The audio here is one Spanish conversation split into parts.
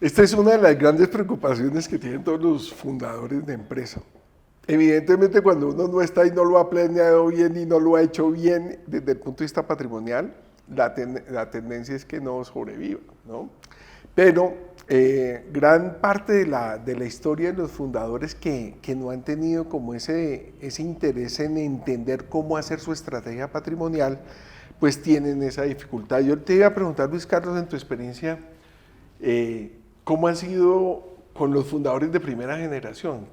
Esta es una de las grandes preocupaciones que tienen todos los fundadores de empresa. Evidentemente, cuando uno no está y no lo ha planeado bien y no lo ha hecho bien desde el punto de vista patrimonial, la tendencia es que no sobreviva, ¿no? Pero gran parte de la historia de los fundadores que no han tenido como ese interés en entender cómo hacer su estrategia patrimonial, pues tienen esa dificultad. Yo te iba a preguntar, Luis Carlos, en tu experiencia, ¿cómo han sido con los fundadores de primera generación?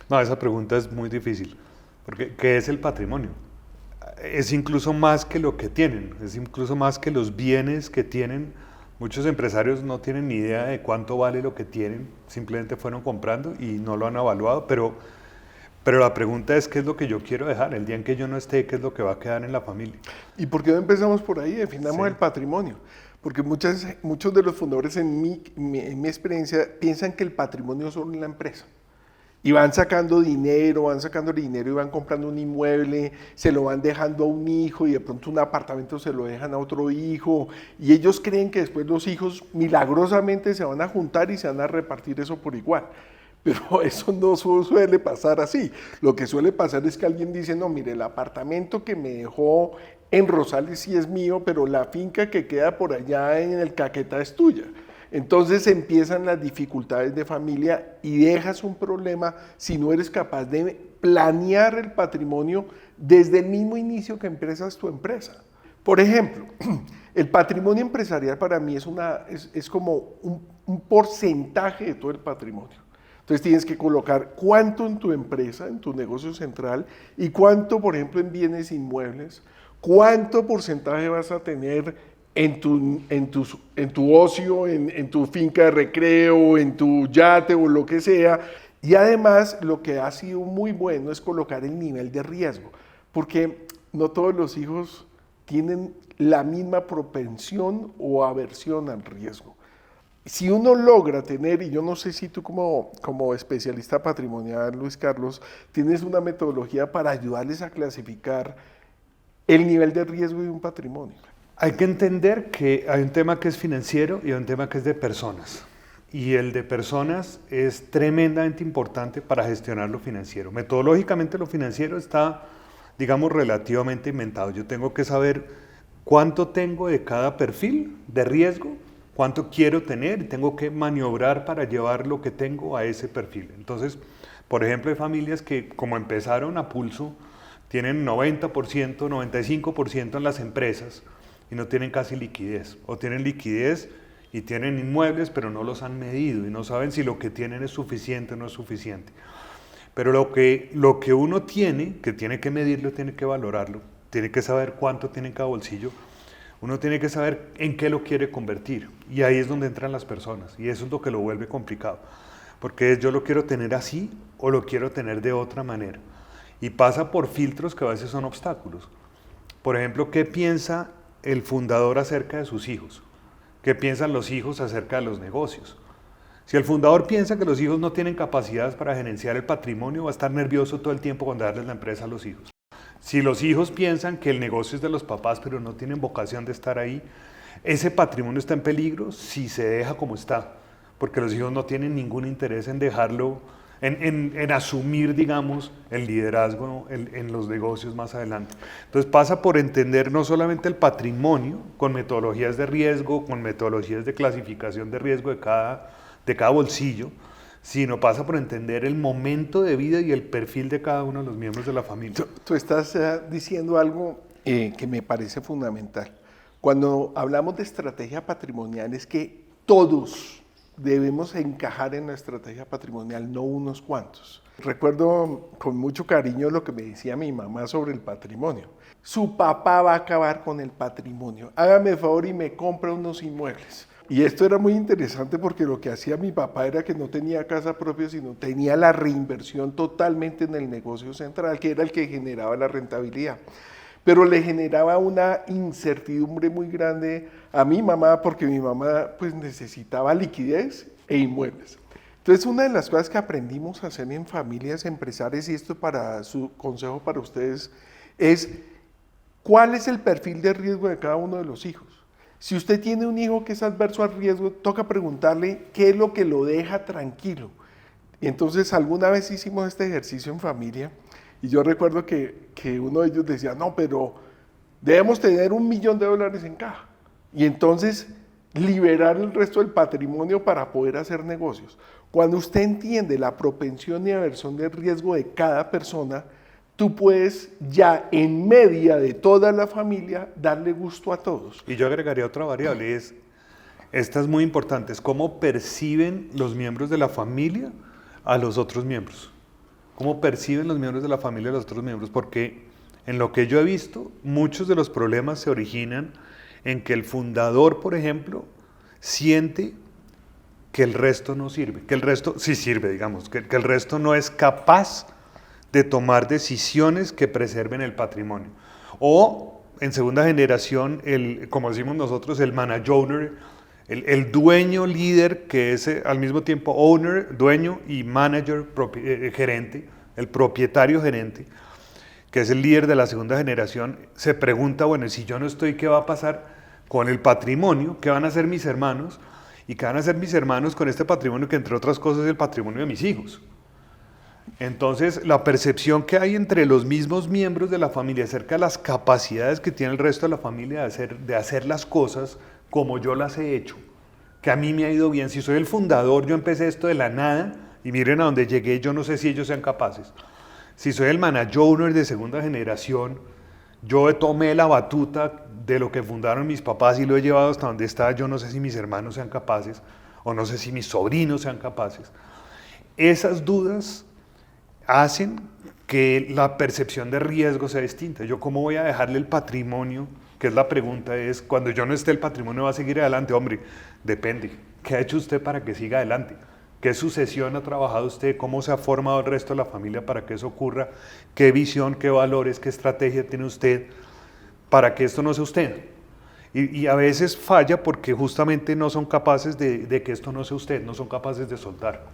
No, esa pregunta es muy difícil, porque ¿qué es el patrimonio? Es incluso más que lo que tienen, es incluso más que los bienes que tienen. Muchos empresarios no tienen ni idea de cuánto vale lo que tienen, simplemente fueron comprando y no lo han evaluado, pero la pregunta es qué es lo que yo quiero dejar, el día en que yo no esté, qué es lo que va a quedar en la familia. ¿Y por qué no empezamos por ahí? Definamos Sí. el patrimonio. Porque muchos de los fundadores en mi experiencia piensan que el patrimonio es solo en la empresa. Y van sacando dinero y van comprando un inmueble, se lo van dejando a un hijo y de pronto un apartamento se lo dejan a otro hijo. Y ellos creen que después los hijos milagrosamente se van a juntar y se van a repartir eso por igual. Pero eso no suele pasar así. Lo que suele pasar es que alguien dice, no, mire, el apartamento que me dejó en Rosales sí es mío, pero la finca que queda por allá en el Caquetá es tuya. Entonces empiezan las dificultades de familia y dejas un problema si no eres capaz de planear el patrimonio desde el mismo inicio que empiezas tu empresa. Por ejemplo, el patrimonio empresarial para mí es como un porcentaje de todo el patrimonio. Entonces tienes que colocar cuánto en tu empresa, en tu negocio central, y cuánto, por ejemplo, en bienes inmuebles, cuánto porcentaje vas a tener en tu ocio, en tu finca de recreo, en tu yate o lo que sea. Y además lo que ha sido muy bueno es colocar el nivel de riesgo, porque no todos los hijos tienen la misma propensión o aversión al riesgo. Si uno logra tener, y yo no sé si tú como especialista patrimonial, Luis Carlos, tienes una metodología para ayudarles a clasificar el nivel de riesgo de un patrimonio. Hay que entender que hay un tema que es financiero y hay un tema que es de personas. Y el de personas es tremendamente importante para gestionar lo financiero. Metodológicamente lo financiero está, digamos, relativamente inventado. Yo tengo que saber cuánto tengo de cada perfil de riesgo, cuánto quiero tener y tengo que maniobrar para llevar lo que tengo a ese perfil. Entonces, por ejemplo, hay familias que como empezaron a pulso, tienen 90%, 95% en las empresas, y no tienen casi liquidez, o tienen liquidez y tienen inmuebles, pero no los han medido y no saben si lo que tienen es suficiente o no es suficiente. Pero lo que uno tiene, que tiene que medirlo, tiene que valorarlo, tiene que saber cuánto tiene en cada bolsillo, uno tiene que saber en qué lo quiere convertir. Y ahí es donde entran las personas, y eso es lo que lo vuelve complicado. Porque yo lo quiero tener así o lo quiero tener de otra manera. Y pasa por filtros que a veces son obstáculos. Por ejemplo, ¿qué piensa el fundador acerca de sus hijos? ¿Qué piensan los hijos acerca de los negocios? Si el fundador piensa que los hijos no tienen capacidades para gerenciar el patrimonio, va a estar nervioso todo el tiempo cuando darles la empresa a los hijos. Si los hijos piensan que el negocio es de los papás, pero no tienen vocación de estar ahí, ese patrimonio está en peligro si se deja como está, porque los hijos no tienen ningún interés en dejarlo, en asumir, digamos, el liderazgo en los negocios más adelante. Entonces pasa por entender no solamente el patrimonio, con metodologías de riesgo, con metodologías de clasificación de riesgo de cada bolsillo, sino pasa por entender el momento de vida y el perfil de cada uno de los miembros de la familia. Tú estás diciendo algo que me parece fundamental. Cuando hablamos de estrategia patrimonial es que todos debemos encajar en la estrategia patrimonial, no unos cuantos. Recuerdo con mucho cariño lo que me decía mi mamá sobre el patrimonio. Su papá va a acabar con el patrimonio. Hágame el favor y me compra unos inmuebles. Y esto era muy interesante porque lo que hacía mi papá era que no tenía casa propia, sino tenía la reinversión totalmente en el negocio central, que era el que generaba la rentabilidad. Pero le generaba una incertidumbre muy grande a mi mamá porque mi mamá pues necesitaba liquidez e inmuebles. Entonces una de las cosas que aprendimos a hacer en familias empresarias, y esto para su consejo para ustedes, es cuál es el perfil de riesgo de cada uno de los hijos. Si usted tiene un hijo que es adverso al riesgo, toca preguntarle qué es lo que lo deja tranquilo. Y entonces alguna vez hicimos este ejercicio en familia y yo recuerdo que uno de ellos decía, no, pero debemos tener $1.000.000 en caja. Y entonces liberar el resto del patrimonio para poder hacer negocios. Cuando usted entiende la propensión y aversión del riesgo de cada persona, tú puedes ya en media de toda la familia darle gusto a todos. Y yo agregaría otra variable, esta es muy importante, es cómo perciben los miembros de la familia a los otros miembros. Cómo perciben los miembros de la familia a los otros miembros, porque en lo que yo he visto, muchos de los problemas se originan en que el fundador, por ejemplo, siente que el resto no sirve, que el resto sí sirve, digamos, que el resto no es capaz de tomar decisiones que preserven el patrimonio. O en segunda generación, como decimos nosotros, el manager, el dueño líder que es al mismo tiempo owner, dueño y manager, gerente, el propietario gerente, que es el líder de la segunda generación, se pregunta, bueno, si yo no estoy, ¿qué va a pasar con el patrimonio? ¿Qué van a hacer mis hermanos? ¿Y qué van a hacer mis hermanos con este patrimonio que entre otras cosas es el patrimonio de mis hijos? Entonces, la percepción que hay entre los mismos miembros de la familia acerca de las capacidades que tiene el resto de la familia de hacer las cosas como yo las he hecho, que a mí me ha ido bien. Si soy el fundador, yo empecé esto de la nada y miren a dónde llegué, yo no sé si ellos sean capaces. Si soy el manager de segunda generación, yo tomé la batuta de lo que fundaron mis papás y lo he llevado hasta donde está, yo no sé si mis hermanos sean capaces o no sé si mis sobrinos sean capaces. Esas dudas hacen que la percepción de riesgo sea distinta. Yo cómo voy a dejarle el patrimonio, que es la pregunta, es cuando yo no esté el patrimonio va a seguir adelante. Hombre, depende, ¿qué ha hecho usted para que siga adelante? ¿Qué sucesión ha trabajado usted? ¿Cómo se ha formado el resto de la familia para que eso ocurra? ¿Qué visión, qué valores, qué estrategia tiene usted para que esto no sea usted? Y a veces falla porque justamente no son capaces de que esto no sea usted, no son capaces de soltar.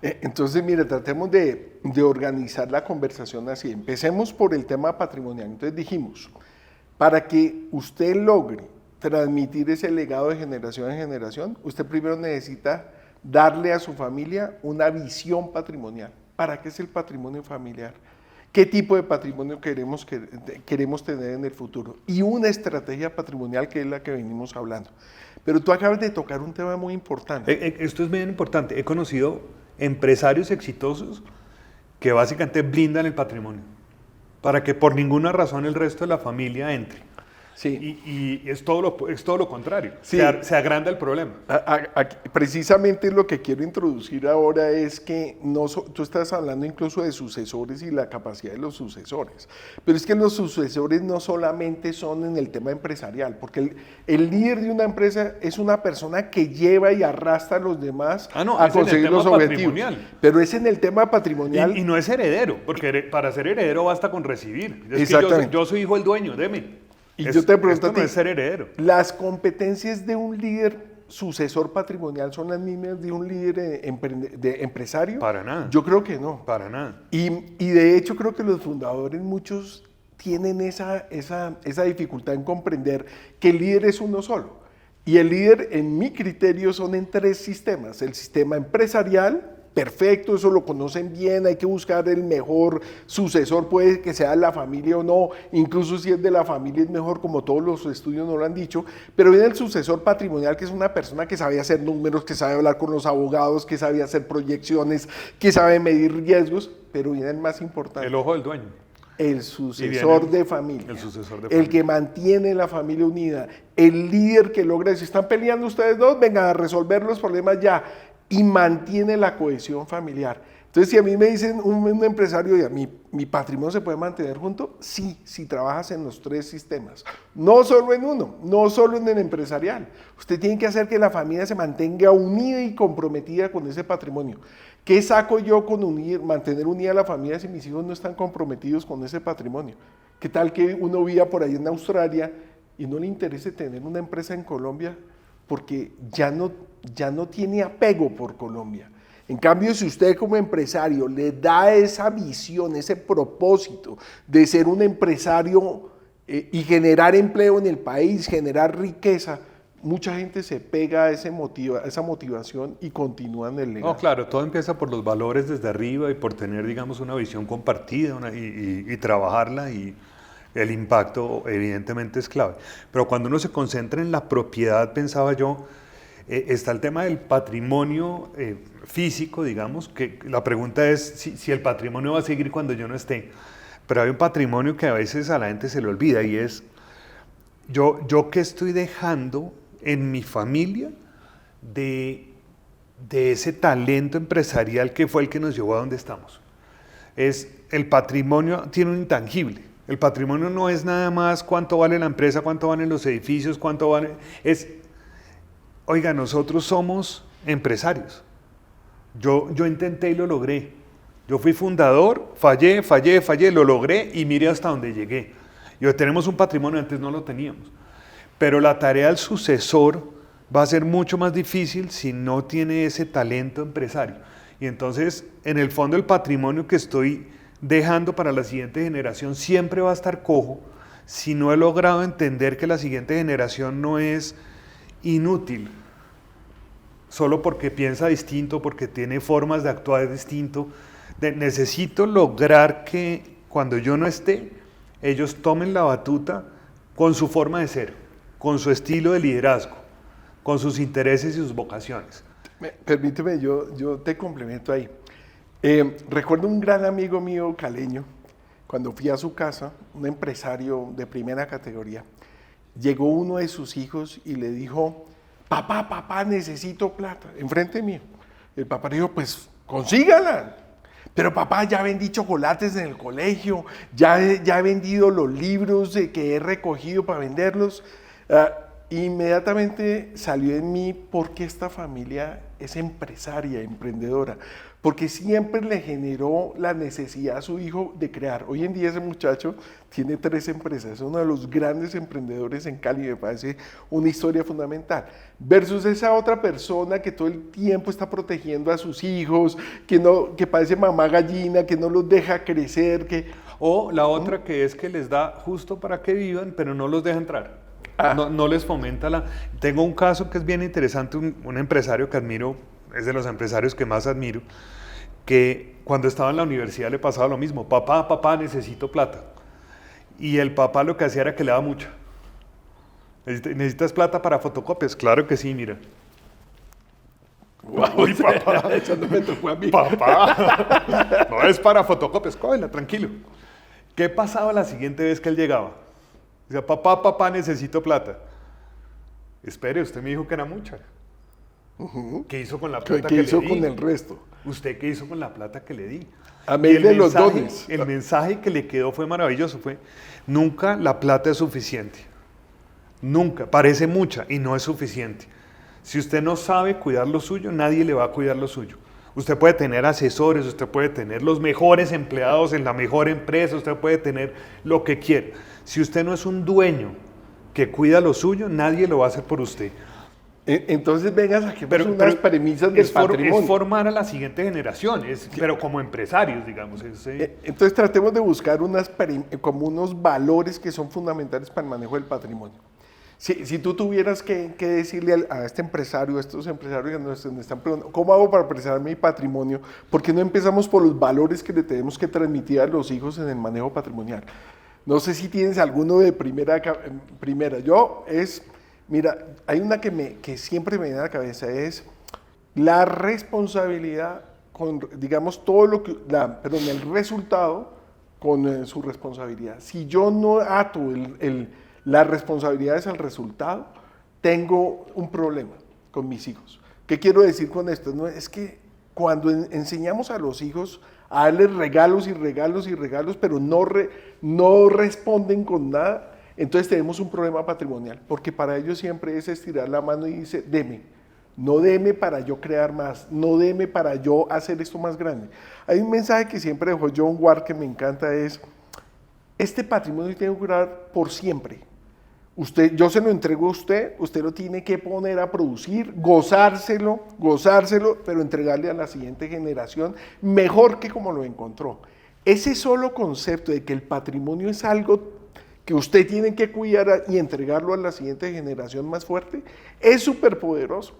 Entonces, mire, tratemos de organizar la conversación así. Empecemos por el tema patrimonial. Entonces dijimos, para que usted logre transmitir ese legado de generación en generación, usted primero necesita darle a su familia una visión patrimonial. ¿Para qué es el patrimonio familiar? ¿Qué tipo de patrimonio queremos tener en el futuro? Y una estrategia patrimonial que es la que venimos hablando. Pero tú acabas de tocar un tema muy importante. Esto es bien importante. He conocido empresarios exitosos que básicamente blindan el patrimonio para que por ninguna razón el resto de la familia entre. Sí. Y es todo lo contrario, sí. se agranda el problema. Precisamente lo que quiero introducir ahora es que tú estás hablando incluso de sucesores y la capacidad de los sucesores, pero es que los sucesores no solamente son en el tema empresarial, porque el líder de una empresa es una persona que lleva y arrastra a los demás a conseguir los objetivos, pero es en el tema patrimonial. Y no es heredero, porque para ser heredero basta con recibir. Es Exactamente. Que yo soy hijo del dueño, deme. Y yo te pregunto esto no es ser heredero. ¿Las competencias de un líder sucesor patrimonial son las mismas de un líder empresario? Para nada. Yo creo que no. Para nada. Y de hecho creo que los fundadores, muchos tienen esa dificultad en comprender que el líder es uno solo. Y el líder, en mi criterio, son en 3 sistemas. El sistema empresarial, perfecto, eso lo conocen bien, hay que buscar el mejor sucesor, puede que sea de la familia o no, incluso si es de la familia es mejor, como todos los estudios nos lo han dicho, pero viene el sucesor patrimonial, que es una persona que sabe hacer números, que sabe hablar con los abogados, que sabe hacer proyecciones, que sabe medir riesgos, pero viene el más importante. El ojo del dueño. El sucesor de familia, el sucesor de familia, el que mantiene la familia unida, el líder que logra, si están peleando ustedes dos, vengan a resolver los problemas ya, y mantiene la cohesión familiar. Entonces, si a mí me dicen un empresario, ¿mi patrimonio se puede mantener junto? Sí, si trabajas en los 3 sistemas. No solo en uno, no solo en el empresarial. Usted tiene que hacer que la familia se mantenga unida y comprometida con ese patrimonio. ¿Qué saco yo con mantener unida a la familia si mis hijos no están comprometidos con ese patrimonio? ¿Qué tal que uno viva por ahí en Australia y no le interese tener una empresa en Colombia porque ya no tiene apego por Colombia? En cambio, si usted como empresario le da esa visión, ese propósito de ser un empresario y generar empleo en el país, generar riqueza, mucha gente se pega a esa motivación y continúa en el legado. No, claro, todo empieza por los valores desde arriba y por tener, digamos, una visión compartida y trabajarla, y el impacto evidentemente es clave. Pero cuando uno se concentra en la propiedad, pensaba yo, está el tema del patrimonio físico, digamos, que la pregunta es si el patrimonio va a seguir cuando yo no esté. Pero hay un patrimonio que a veces a la gente se le olvida, y es yo qué estoy dejando en mi familia de ese talento empresarial que fue el que nos llevó a donde estamos. El patrimonio tiene un intangible. El patrimonio no es nada más cuánto vale la empresa, cuánto valen los edificios, cuánto vale... Oiga, nosotros somos empresarios. Yo intenté y lo logré. Yo fui fundador, fallé, lo logré y mire hasta dónde llegué. Y hoy tenemos un patrimonio, antes no lo teníamos. Pero la tarea del sucesor va a ser mucho más difícil si no tiene ese talento empresario. Y entonces, en el fondo, el patrimonio que estoy dejando para la siguiente generación siempre va a estar cojo si no he logrado entender que la siguiente generación no es inútil solo porque piensa distinto, porque tiene formas de actuar distinto. Necesito lograr que cuando yo no esté, ellos tomen la batuta con su forma de ser, con su estilo de liderazgo, con sus intereses y sus vocaciones. Permíteme, yo te complemento ahí. Recuerdo un gran amigo mío caleño, cuando fui a su casa, un empresario de primera categoría, llegó uno de sus hijos y le dijo: papá, necesito plata, enfrente mío. El papá le dijo: pues consígala. Pero papá, ya vendí chocolates en el colegio, ya he vendido los libros que he recogido para venderlos. Inmediatamente salió en mí porque esta familia es empresaria, emprendedora, porque siempre le generó la necesidad a su hijo de crear. Hoy en día ese muchacho tiene 3 empresas, es uno de los grandes emprendedores en Cali, me parece una historia fundamental. Versus esa otra persona que todo el tiempo está protegiendo a sus hijos, que parece mamá gallina, que no los deja crecer. O la otra que es que les da justo para que vivan, pero no los deja entrar. No les fomenta la... Tengo un caso que es bien interesante, un empresario que admiro, es de los empresarios que más admiro, que cuando estaba en la universidad le pasaba lo mismo: papá, necesito plata. Y el papá lo que hacía era que le daba mucha. ¿Necesitas plata para fotocopias? Claro que sí, mira. Wow, uy, papá, eso no me tocó a mí. Papá, no es para fotocopias, cógela, tranquilo. ¿Qué pasaba la siguiente vez que él llegaba? Decía: papá, necesito plata. Espere, usted me dijo que era mucha. ¿Qué hizo con la plata que le di? ¿Qué hizo con el resto? ¿Usted qué hizo con la plata que le di? A medir de los dones. El mensaje que le quedó fue maravilloso, nunca la plata es suficiente. Nunca, parece mucha y no es suficiente. Si usted no sabe cuidar lo suyo, nadie le va a cuidar lo suyo. Usted puede tener asesores, usted puede tener los mejores empleados en la mejor empresa, usted puede tener lo que quiera. Si usted no es un dueño que cuida lo suyo, nadie lo va a hacer por usted. Entonces vengas a que unas premisas del patrimonio. Es formar a la siguiente generación, pero como empresarios, digamos. Entonces tratemos de buscar como unos valores que son fundamentales para el manejo del patrimonio. Si tú tuvieras que decirle a este empresario, a estos empresarios que nos están preguntando: ¿cómo hago para preservar mi patrimonio? ¿Por qué no empezamos por los valores que le tenemos que transmitir a los hijos en el manejo patrimonial? No sé si tienes alguno de primera. Mira, hay una que siempre me viene a la cabeza, es la responsabilidad digamos, el resultado con su responsabilidad. Si yo no ato las responsabilidades al resultado, tengo un problema con mis hijos. ¿Qué quiero decir con esto? No, es que cuando enseñamos a los hijos a darles regalos, pero no responden con nada, entonces tenemos un problema patrimonial, porque para ellos siempre es estirar la mano y dice: deme, no deme para yo crear más, no deme para yo hacer esto más grande. Hay un mensaje que siempre dejó John Ward que me encanta, es: este patrimonio tiene que durar por siempre. Yo se lo entrego a usted lo tiene que poner a producir, gozárselo, pero entregarle a la siguiente generación mejor que como lo encontró. Ese solo concepto de que el patrimonio es algo que usted tiene que cuidar y entregarlo a la siguiente generación más fuerte, es súper poderoso.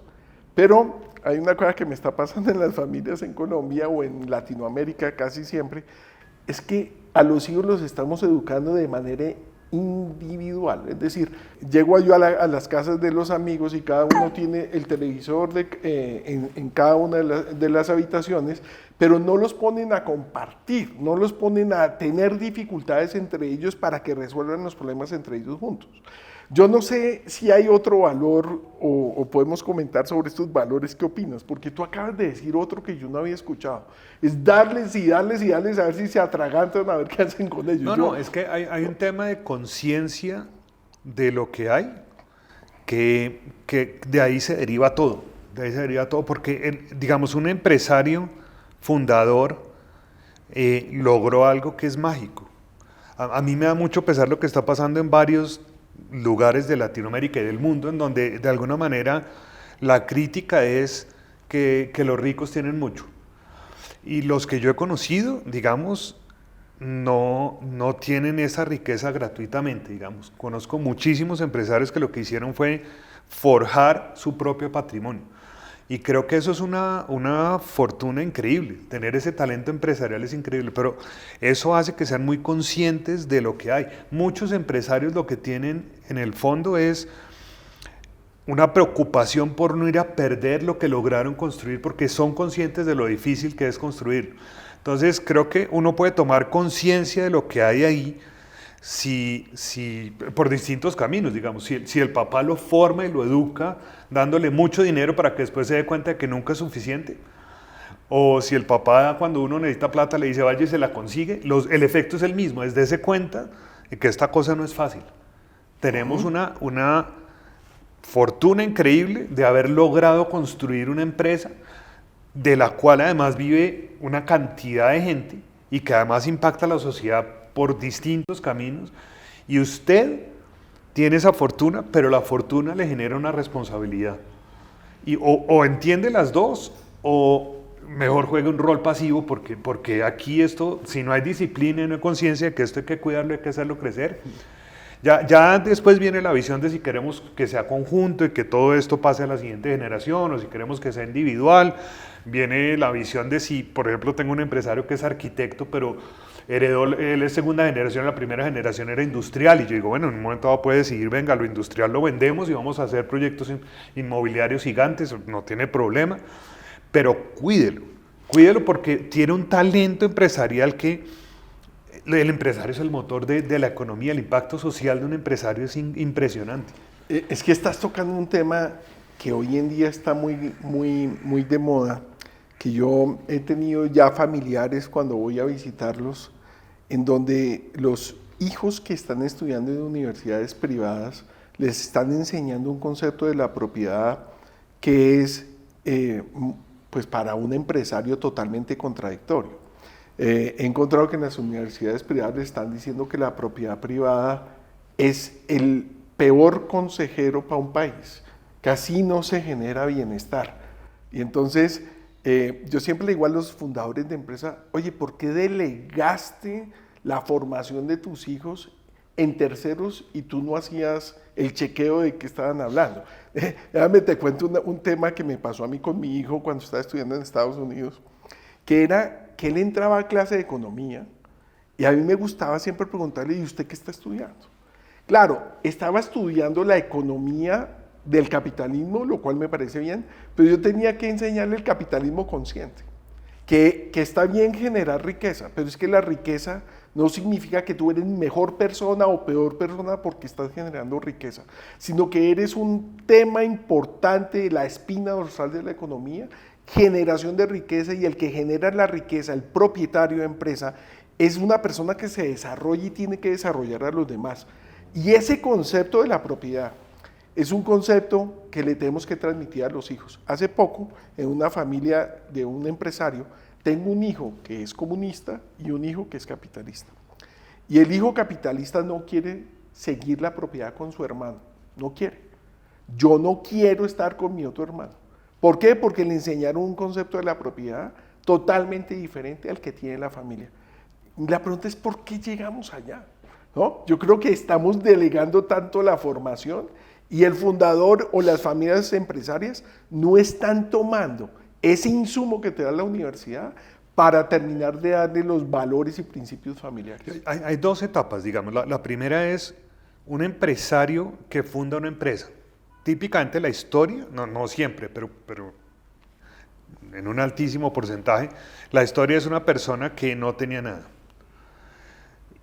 Pero hay una cosa que me está pasando en las familias en Colombia o en Latinoamérica casi siempre, es que a los hijos los estamos educando de manera individual. Es decir, llego yo a las casas de los amigos y cada uno tiene el televisor en cada una de las habitaciones, pero no los ponen a compartir, no los ponen a tener dificultades entre ellos para que resuelvan los problemas entre ellos juntos. Yo no sé si hay otro valor o podemos comentar sobre estos valores. ¿Qué opinas? Porque tú acabas de decir otro que yo no había escuchado. Es darles y darles y darles a ver si se atragantan, a ver qué hacen con ellos. No, es que hay un tema de conciencia de lo que hay, que de ahí se deriva todo. De ahí se deriva todo, porque, digamos, un empresario fundador logró algo que es mágico. A mí me da mucho pesar lo que está pasando en varios lugares de Latinoamérica y del mundo, en donde de alguna manera la crítica es que los ricos tienen mucho. Y los que yo he conocido, digamos, no tienen esa riqueza gratuitamente, digamos. Conozco muchísimos empresarios que lo que hicieron fue forjar su propio patrimonio. Y creo que eso es una fortuna increíble. Tener ese talento empresarial es increíble, pero eso hace que sean muy conscientes de lo que hay. Muchos empresarios lo que tienen en el fondo es una preocupación por no ir a perder lo que lograron construir, porque son conscientes de lo difícil que es construirlo. Entonces creo que uno puede tomar conciencia de lo que hay ahí por distintos caminos, digamos. Si el papá lo forma y lo educa, dándole mucho dinero para que después se dé cuenta de que nunca es suficiente, o si el papá cuando uno necesita plata le dice vaya y se la consigue, el efecto es el mismo, es darse cuenta de que esta cosa no es fácil. Tenemos una fortuna increíble de haber logrado construir una empresa de la cual además vive una cantidad de gente y que además impacta a la sociedad por distintos caminos, y usted tiene esa fortuna, pero la fortuna le genera una responsabilidad. Y o entiende las dos, o mejor juegue un rol pasivo, porque aquí esto, si no hay disciplina y no hay conciencia de que esto hay que cuidarlo, hay que hacerlo crecer. Ya después viene la visión de si queremos que sea conjunto y que todo esto pase a la siguiente generación, o si queremos que sea individual. Viene la visión de si, por ejemplo, tengo un empresario que es arquitecto, pero él es segunda generación, la primera generación era industrial, y yo digo, bueno, en un momento dado puede decidir, venga, lo industrial lo vendemos y vamos a hacer proyectos inmobiliarios gigantes, no tiene problema, pero cuídelo porque tiene un talento empresarial que el empresario es el motor de la economía, el impacto social de un empresario es impresionante. Es que estás tocando un tema que hoy en día está muy de moda, que yo he tenido ya familiares cuando voy a visitarlos, en donde los hijos que están estudiando en universidades privadas les están enseñando un concepto de la propiedad que es, pues para un empresario totalmente contradictorio. He encontrado que en las universidades privadas le están diciendo que la propiedad privada es el peor consejero para un país, que así no se genera bienestar. Y entonces yo siempre le digo a los fundadores de empresa, oye, ¿por qué delegaste la formación de tus hijos en terceros y tú no hacías el chequeo de qué estaban hablando? Déjame te cuento un tema que me pasó a mí con mi hijo cuando estaba estudiando en Estados Unidos, que era que él entraba a clase de economía y a mí me gustaba siempre preguntarle, ¿y usted qué está estudiando? Claro, estaba estudiando la economía del capitalismo, lo cual me parece bien, pero yo tenía que enseñarle el capitalismo consciente, que está bien generar riqueza, pero es que la riqueza no significa que tú eres mejor persona o peor persona porque estás generando riqueza, sino que eres un tema importante, la espina dorsal de la economía, generación de riqueza, y el que genera la riqueza, el propietario de empresa, es una persona que se desarrolla y tiene que desarrollar a los demás. Y ese concepto de la propiedad es un concepto que le tenemos que transmitir a los hijos. Hace poco, en una familia de un empresario, tengo un hijo que es comunista y un hijo que es capitalista. Y el hijo capitalista no quiere seguir la propiedad con su hermano, no quiere. Yo no quiero estar con mi otro hermano. ¿Por qué? Porque le enseñaron un concepto de la propiedad totalmente diferente al que tiene la familia. La pregunta es, ¿por qué llegamos allá? ¿no? Yo creo que estamos delegando tanto la formación y el fundador o las familias empresarias no están tomando ese insumo que te da la universidad para terminar de darle los valores y principios familiares. Hay dos etapas, digamos. La primera es un empresario que funda una empresa. Típicamente la historia, no siempre, pero en un altísimo porcentaje, la historia es una persona que no tenía nada.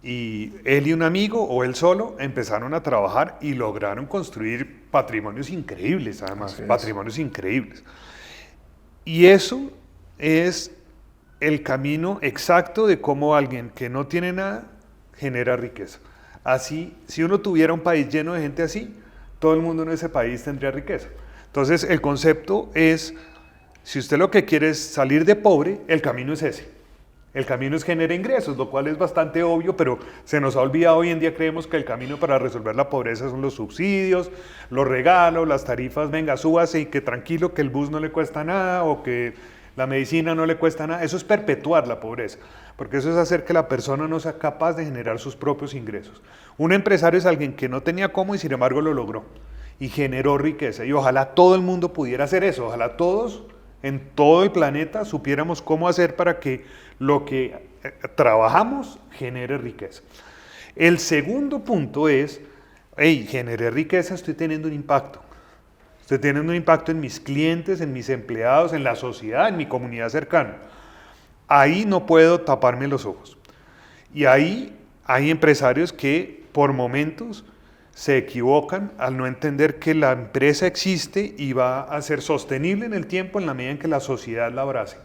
Y él y un amigo, o él solo, empezaron a trabajar y lograron construir patrimonios increíbles, además, patrimonios increíbles. Y eso es el camino exacto de cómo alguien que no tiene nada genera riqueza. Así, si uno tuviera un país lleno de gente así, todo el mundo en ese país tendría riqueza. Entonces, el concepto es, si usted lo que quiere es salir de pobre, el camino es ese. El camino es generar ingresos, lo cual es bastante obvio, pero se nos ha olvidado. Hoy en día creemos que el camino para resolver la pobreza son los subsidios, los regalos, las tarifas, venga, súbase y que tranquilo, que el bus no le cuesta nada o que la medicina no le cuesta nada. Eso es perpetuar la pobreza, porque eso es hacer que la persona no sea capaz de generar sus propios ingresos. Un empresario es alguien que no tenía cómo y sin embargo lo logró y generó riqueza. Y ojalá todo el mundo pudiera hacer eso, ojalá todos en todo el planeta supiéramos cómo hacer para que lo que trabajamos genere riqueza. El segundo punto es, hey, generé riqueza, estoy teniendo un impacto. Estoy teniendo un impacto en mis clientes, en mis empleados, en la sociedad, en mi comunidad cercana. Ahí no puedo taparme los ojos. Y ahí hay empresarios que por momentos se equivocan al no entender que la empresa existe y va a ser sostenible en el tiempo en la medida en que la sociedad la abrace.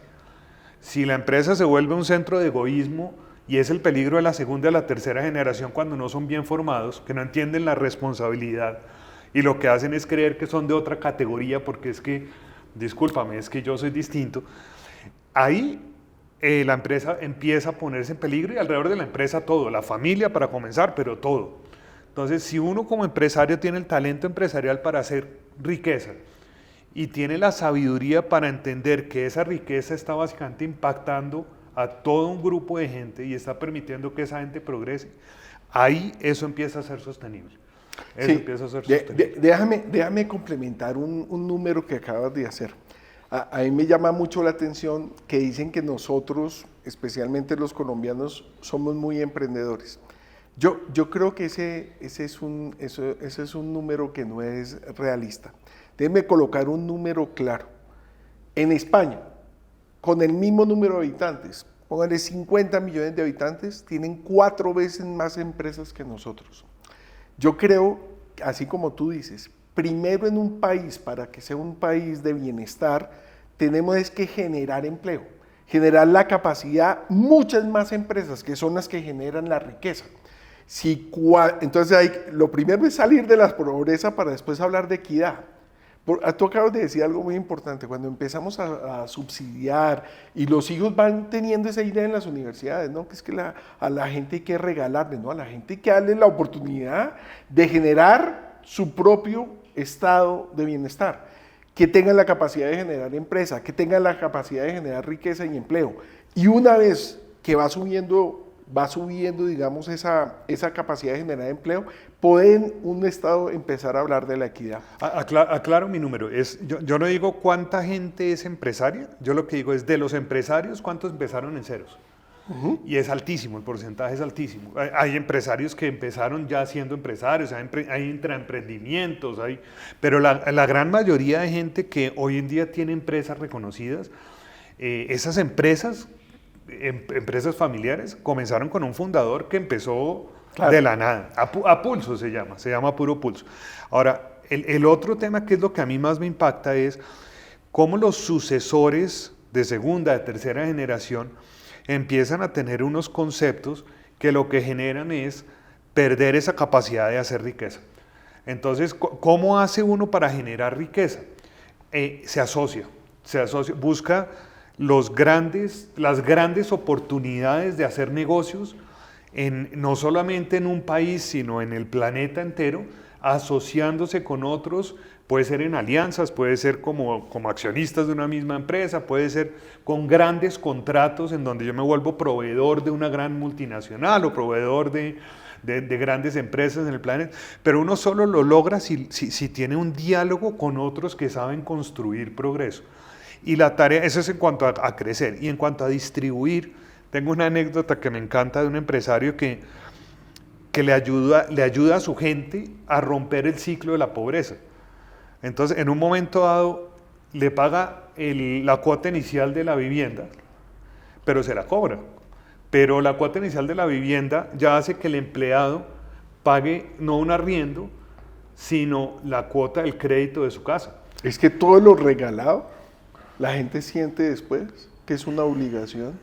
Si la empresa se vuelve un centro de egoísmo, y es el peligro de la segunda y la tercera generación cuando no son bien formados, que no entienden la responsabilidad y lo que hacen es creer que son de otra categoría porque es que, discúlpame, es que yo soy distinto, ahí la empresa empieza a ponerse en peligro y alrededor de la empresa todo, la familia para comenzar, pero todo. Entonces, si uno como empresario tiene el talento empresarial para hacer riqueza y tiene la sabiduría para entender que esa riqueza está básicamente impactando a todo un grupo de gente y está permitiendo que esa gente progrese, ahí eso empieza a ser sostenible. Eso Sí, empieza a ser sostenible. déjame complementar un número que acabas de hacer. A mí me llama mucho la atención que dicen que nosotros, especialmente los colombianos, somos muy emprendedores. Yo creo que ese es un número que no es realista. Déjenme colocar un número claro. En España, con el mismo número de habitantes, pónganle 50 millones de habitantes, tienen 4 veces más empresas que nosotros. Yo creo, así como tú dices, primero en un país, para que sea un país de bienestar, tenemos es que generar empleo, generar la capacidad, muchas más empresas que son las que generan la riqueza. Entonces lo primero es salir de la pobreza para después hablar de equidad. Tú acabas de decir algo muy importante, cuando empezamos a subsidiar y los hijos van teniendo esa idea en las universidades, ¿no? Que es que a la gente hay que regalarle, ¿no? A la gente hay que darle la oportunidad de generar su propio estado de bienestar, que tengan la capacidad de generar empresa, que tengan la capacidad de generar riqueza y empleo. Y una vez que va subiendo, digamos, esa capacidad de generar empleo, pueden un Estado empezar a hablar de la equidad. Aclaro mi número. Yo no digo cuánta gente es empresaria, yo lo que digo es de los empresarios, ¿cuántos empezaron en ceros? Y es altísimo, el porcentaje es altísimo. Hay empresarios que empezaron ya siendo empresarios, hay intraemprendimientos, pero la gran mayoría de gente que hoy en día tiene empresas reconocidas, esas empresas familiares comenzaron con un fundador que empezó de la nada, a pulso se llama puro pulso. Ahora, el otro tema que es lo que a mí más me impacta es cómo los sucesores de segunda, de tercera generación empiezan a tener unos conceptos que lo que generan es perder esa capacidad de hacer riqueza. Entonces, ¿cómo hace uno para generar riqueza? Se asocia, busca las grandes oportunidades de hacer negocios, no solamente en un país, sino en el planeta entero, asociándose con otros, puede ser en alianzas, puede ser como accionistas de una misma empresa, puede ser con grandes contratos en donde yo me vuelvo proveedor de una gran multinacional o proveedor de de grandes empresas en el planeta, pero uno solo lo logra si tiene un diálogo con otros que saben construir progreso. Y la tarea, eso es en cuanto a crecer. Y en cuanto a distribuir, tengo una anécdota que me encanta de un empresario que le ayuda a su gente a romper el ciclo de la pobreza. Entonces, en un momento dado, le paga la cuota inicial de la vivienda, pero se la cobra. Pero la cuota inicial de la vivienda ya hace que el empleado pague no un arriendo, sino la cuota del crédito de su casa. Es que todo lo regalado, la gente siente después que es una obligación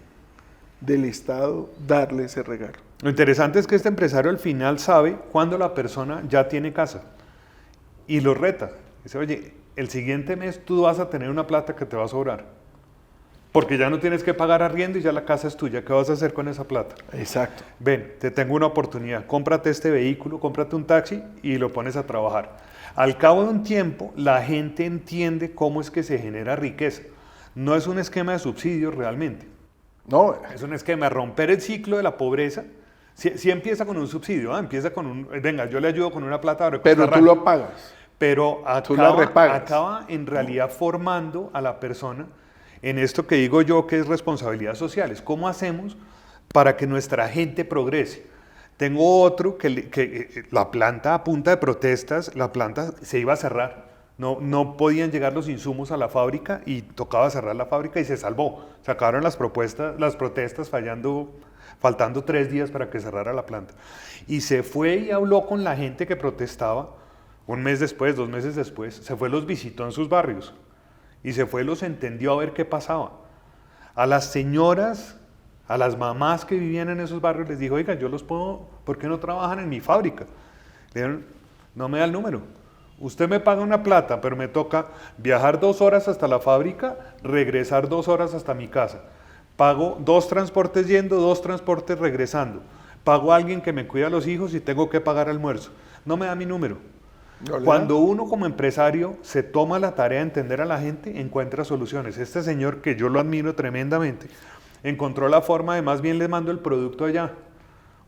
del Estado darle ese regalo. Lo interesante es que este empresario al final sabe cuándo la persona ya tiene casa y lo reta. Dice, oye, el siguiente mes tú vas a tener una plata que te va a sobrar, porque ya no tienes que pagar arriendo y ya la casa es tuya. ¿Qué vas a hacer con esa plata? Exacto. Ven, te tengo una oportunidad, cómprate este vehículo, cómprate un taxi y lo pones a trabajar. Al cabo de un tiempo, la gente entiende cómo es que se genera riqueza. No es un esquema de subsidios realmente. No, Es un esquema de romper el ciclo de la pobreza. Si empieza con un subsidio, empieza con venga, yo le ayudo con una plata. pero tú lo pagas. Pero Tú la repagas. acaba en realidad formando a la persona en esto que digo yo que es responsabilidad social. Es cómo hacemos para que nuestra gente progrese. Tengo otro que la planta a punta de protestas, la planta se iba a cerrar. No podían llegar los insumos a la fábrica y tocaba cerrar la fábrica y se salvó. Sacaron las protestas faltando 3 días para que cerrara la planta. Y se fue y habló con la gente que protestaba. Un mes después, 2 meses después, se fue, los visitó en sus barrios. Y se fue, los entendió a ver qué pasaba. A las señoras, a las mamás que vivían en esos barrios les dijo, oiga, yo los puedo, ¿por qué no trabajan en mi fábrica? Le dijeron, no me da el número. Usted me paga una plata, pero me toca viajar 2 horas hasta la fábrica, regresar 2 horas hasta mi casa. Pago 2 transportes yendo, 2 transportes regresando. Pago a alguien que me cuida a los hijos y tengo que pagar almuerzo. No me da mi número. Cuando uno como empresario se toma la tarea de entender a la gente, encuentra soluciones. Este señor, que yo lo admiro tremendamente, encontró la forma de más bien le mando el producto allá.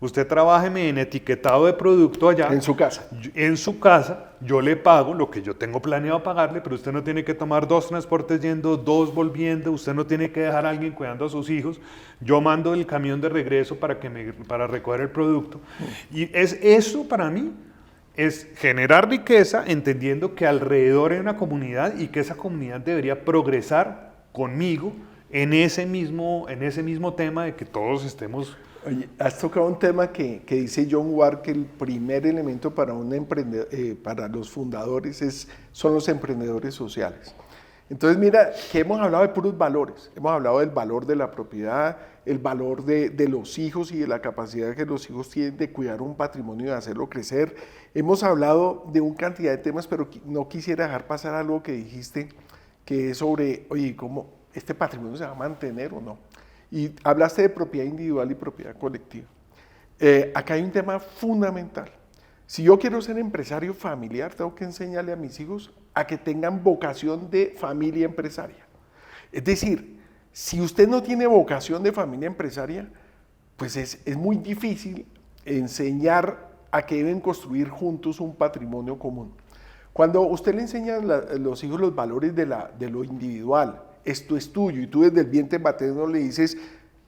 Usted trabájeme en etiquetado de producto allá. En su casa. En su casa, yo le pago lo que yo tengo planeado pagarle, pero usted no tiene que tomar 2 transportes yendo, 2 volviendo, usted no tiene que dejar a alguien cuidando a sus hijos. Yo mando el camión de regreso para recoger el producto. Y eso para mí es generar riqueza, entendiendo que alrededor hay una comunidad y que esa comunidad debería progresar conmigo en ese mismo tema de que todos estemos. Oye, has tocado un tema que dice John Ward, que el primer elemento para para los fundadores son los emprendedores sociales. Entonces mira, que hemos hablado de puros valores, hemos hablado del valor de la propiedad, el valor de los hijos y de la capacidad que los hijos tienen de cuidar un patrimonio y de hacerlo crecer. Hemos hablado de una cantidad de temas, pero no quisiera dejar pasar algo que dijiste, que es sobre, oye, ¿cómo este patrimonio se va a mantener o no? Y hablaste de propiedad individual y propiedad colectiva. Acá hay un tema fundamental. Si yo quiero ser empresario familiar, tengo que enseñarle a mis hijos a que tengan vocación de familia empresaria. Es decir, si usted no tiene vocación de familia empresaria, pues es muy difícil enseñar a que deben construir juntos un patrimonio común. Cuando usted le enseña a los hijos los valores de lo individual, esto es tuyo, y tú desde el vientre materno le dices,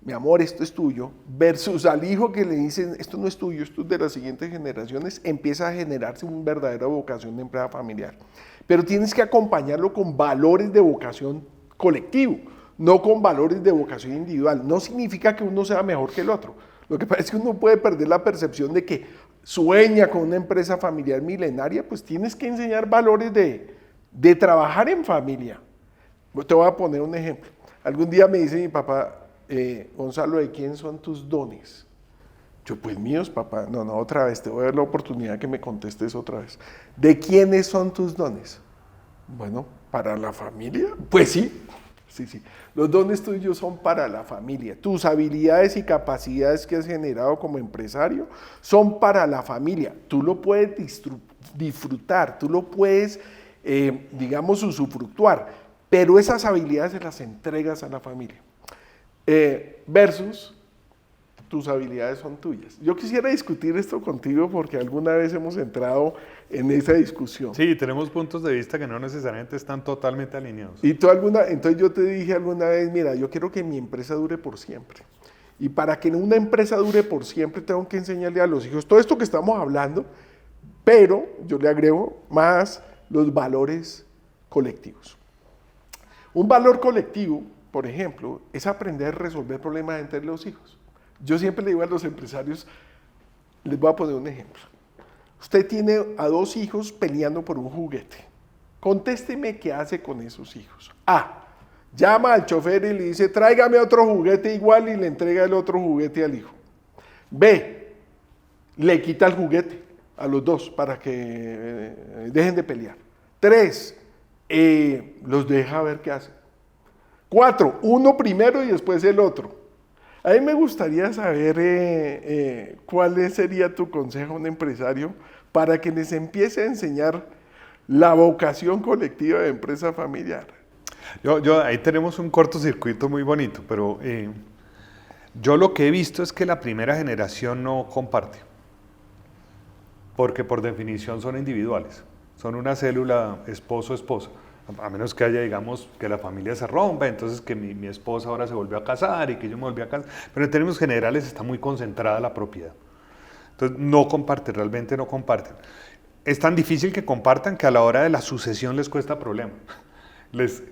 mi amor, esto es tuyo, versus al hijo que le dicen, esto no es tuyo, esto es de las siguientes generaciones, empieza a generarse una verdadera vocación de empresa familiar. Pero tienes que acompañarlo con valores de vocación colectivo, no con valores de vocación individual. No significa que uno sea mejor que el otro. Lo que pasa es que uno puede perder la percepción de que sueña con una empresa familiar milenaria, pues tienes que enseñar valores de trabajar en familia. Te voy a poner un ejemplo. Algún día me dice mi papá, Gonzalo, ¿de quién son tus dones? Yo, pues míos, papá. No, otra vez, te voy a dar la oportunidad que me contestes otra vez. ¿De quiénes son tus dones? Bueno, ¿para la familia? Pues sí. Los dones tuyos son para la familia. Tus habilidades y capacidades que has generado como empresario son para la familia. Tú lo puedes disfrutar, tú lo puedes, digamos, usufructuar. Pero esas habilidades se las entregas a la familia. Versus tus habilidades son tuyas. Yo quisiera discutir esto contigo porque alguna vez hemos entrado en esa discusión. Sí, tenemos puntos de vista que no necesariamente están totalmente alineados. Y entonces yo te dije alguna vez, mira, yo quiero que mi empresa dure por siempre. Y para que una empresa dure por siempre tengo que enseñarle a los hijos todo esto que estamos hablando, pero yo le agrego más los valores colectivos. Un valor colectivo, por ejemplo, es aprender a resolver problemas entre los hijos. Yo siempre le digo a los empresarios, les voy a poner un ejemplo. Usted tiene a 2 hijos peleando por un juguete. Contésteme qué hace con esos hijos. A, llama al chofer y le dice, tráigame otro juguete igual y le entrega el otro juguete al hijo. B, le quita el juguete a los 2 para que dejen de pelear. 3, los deja ver qué hacen. 4, uno primero y después el otro. A mí me gustaría saber cuál sería tu consejo a un empresario para que les empiece a enseñar la vocación colectiva de empresa familiar. Ahí tenemos un cortocircuito muy bonito, pero yo lo que he visto es que la primera generación no comparte, porque por definición son individuales, son una célula esposo-esposa. A menos que haya, digamos, que la familia se rompa, entonces que mi esposa ahora se volvió a casar y que yo me volví a casar. Pero en términos generales está muy concentrada la propiedad. Entonces no comparten, realmente no comparten. Es tan difícil que compartan que a la hora de la sucesión les cuesta problema.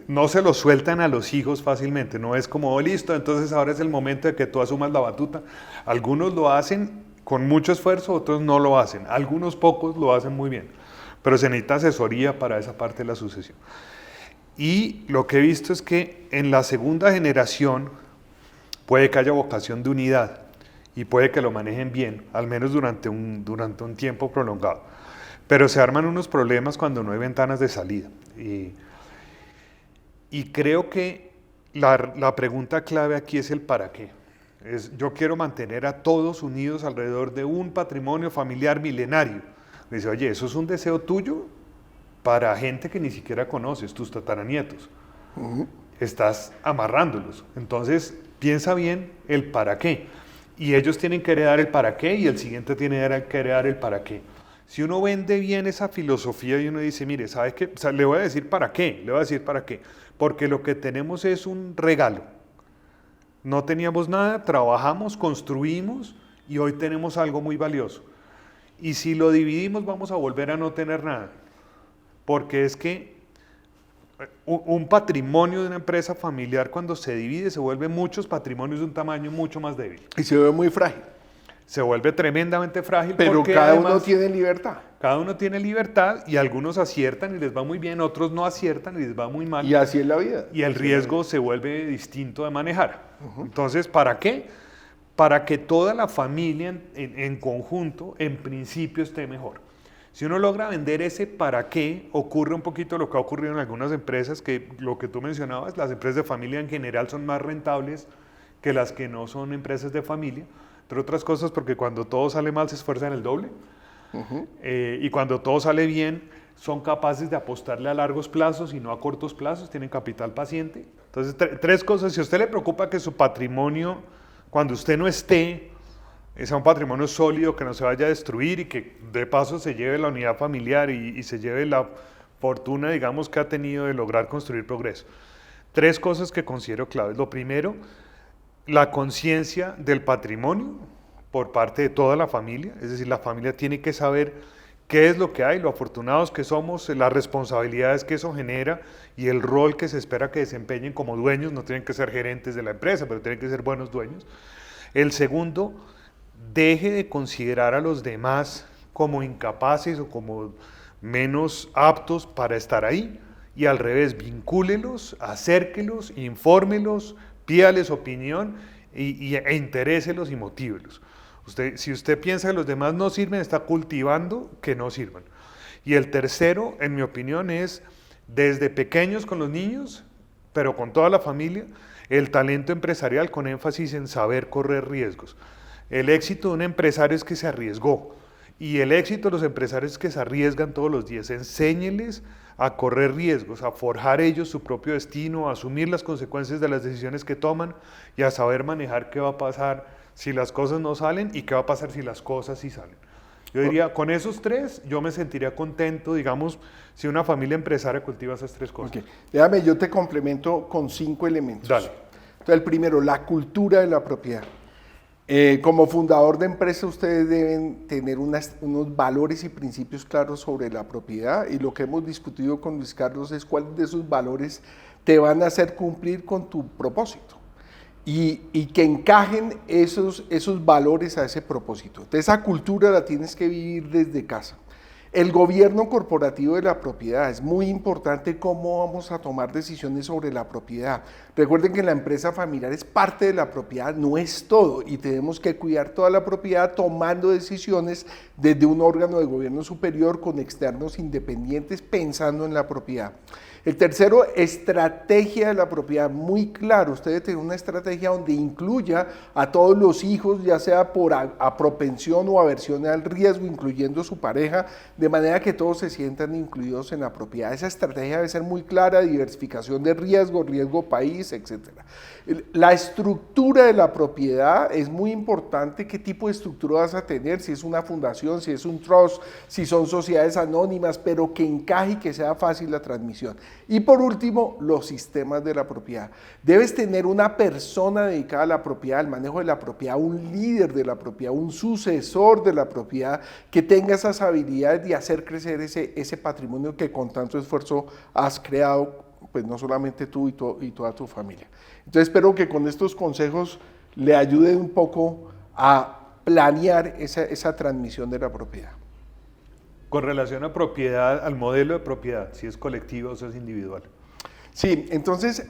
No se lo sueltan a los hijos fácilmente, no es como, oh, listo, entonces ahora es el momento de que tú asumas la batuta. Algunos lo hacen con mucho esfuerzo, otros no lo hacen. Algunos pocos lo hacen muy bien. Pero se necesita asesoría para esa parte de la sucesión. Y lo que he visto es que en la segunda generación puede que haya vocación de unidad y puede que lo manejen bien, al menos durante un tiempo prolongado. Pero se arman unos problemas cuando no hay ventanas de salida. Y creo que la pregunta clave aquí es el para qué. Yo quiero mantener a todos unidos alrededor de un patrimonio familiar milenario. Dice, oye, eso es un deseo tuyo para gente que ni siquiera conoces, tus tataranietos. Estás amarrándolos. Entonces, piensa bien el para qué. Y ellos tienen que heredar el para qué y el siguiente tiene que heredar el para qué. Si uno vende bien esa filosofía y uno dice, mire, ¿sabe qué? O sea, le voy a decir para qué, le voy a decir para qué. Porque lo que tenemos es un regalo. No teníamos nada, trabajamos, construimos y hoy tenemos algo muy valioso. Y si lo dividimos vamos a volver a no tener nada, porque es que un patrimonio de una empresa familiar cuando se divide se vuelve muchos patrimonios de un tamaño mucho más débil. Y se ve muy frágil. Se vuelve tremendamente frágil. Pero porque cada además, uno tiene libertad. Cada uno tiene libertad y algunos aciertan y les va muy bien, otros no aciertan y les va muy mal. Y así es la vida. Y el riesgo se vuelve distinto de manejar. Entonces, ¿para qué? Para que toda la familia en conjunto, en principio, esté mejor. Si uno logra vender ese para qué, ocurre un poquito lo que ha ocurrido en algunas empresas, que lo que tú mencionabas, las empresas de familia en general son más rentables que las que no son empresas de familia, entre otras cosas porque cuando todo sale mal se esfuerzan el doble, y cuando todo sale bien son capaces de apostarle a largos plazos y no a cortos plazos, tienen capital paciente. Entonces, 3 cosas, si a usted le preocupa que su patrimonio, cuando usted no esté, sea un patrimonio sólido, que no se vaya a destruir y que de paso se lleve la unidad familiar y se lleve la fortuna, digamos, que ha tenido de lograr construir progreso. 3 cosas que considero claves. Lo primero, la conciencia del patrimonio por parte de toda la familia, es decir, la familia tiene que saber qué es lo que hay, lo afortunados que somos, las responsabilidades que eso genera y el rol que se espera que desempeñen como dueños. No tienen que ser gerentes de la empresa, pero tienen que ser buenos dueños. El segundo, deje de considerar a los demás como incapaces o como menos aptos para estar ahí y al revés, vincúlelos, acérquelos, infórmelos, pídales opinión e interéselos y motívelos. Si usted piensa que los demás no sirven, está cultivando que no sirvan. Y el tercero, en mi opinión, es desde pequeños con los niños, pero con toda la familia, el talento empresarial con énfasis en saber correr riesgos. El éxito de un empresario es que se arriesgó Y el éxito de los empresarios es que se arriesgan todos los días. Enséñeles a correr riesgos, a forjar ellos su propio destino, a asumir las consecuencias de las decisiones que toman y a saber manejar qué va a pasar si las cosas no salen y qué va a pasar si las cosas sí salen. Yo diría, con esos tres, yo me sentiría contento, digamos, si una familia empresaria cultiva esas tres cosas. Okay. Déjame, yo te complemento con 5 elementos. Dale. Entonces, el primero, la cultura de la propiedad. Como fundador de empresa, ustedes deben tener unos valores y principios claros sobre la propiedad, y lo que hemos discutido con Luis Carlos es cuáles de esos valores te van a hacer cumplir con tu propósito y que encajen esos valores a ese propósito. Entonces, esa cultura la tienes que vivir desde casa. El gobierno corporativo de la propiedad, es muy importante cómo vamos a tomar decisiones sobre la propiedad. Recuerden que la empresa familiar es parte de la propiedad, no es todo, y tenemos que cuidar toda la propiedad tomando decisiones desde un órgano de gobierno superior con externos independientes pensando en la propiedad. El tercero, estrategia de la propiedad, muy claro. Usted debe tener una estrategia donde incluya a todos los hijos, ya sea por a propensión o aversión al riesgo, incluyendo su pareja, de manera que todos se sientan incluidos en la propiedad. Esa estrategia debe ser muy clara, diversificación de riesgo, riesgo país, etc. La estructura de la propiedad es muy importante. ¿Qué tipo de estructura vas a tener? Si es una fundación, si es un trust, si son sociedades anónimas, pero que encaje y que sea fácil la transmisión. Y por último, los sistemas de la propiedad. Debes tener una persona dedicada a la propiedad, al manejo de la propiedad, un líder de la propiedad, un sucesor de la propiedad, que tenga esas habilidades de hacer crecer ese patrimonio que con tanto esfuerzo has creado, pues no solamente tú y toda tu familia. Entonces espero que con estos consejos le ayuden un poco a planear esa transmisión de la propiedad. Con relación a propiedad, al modelo de propiedad, si es colectiva o si es individual. Sí, entonces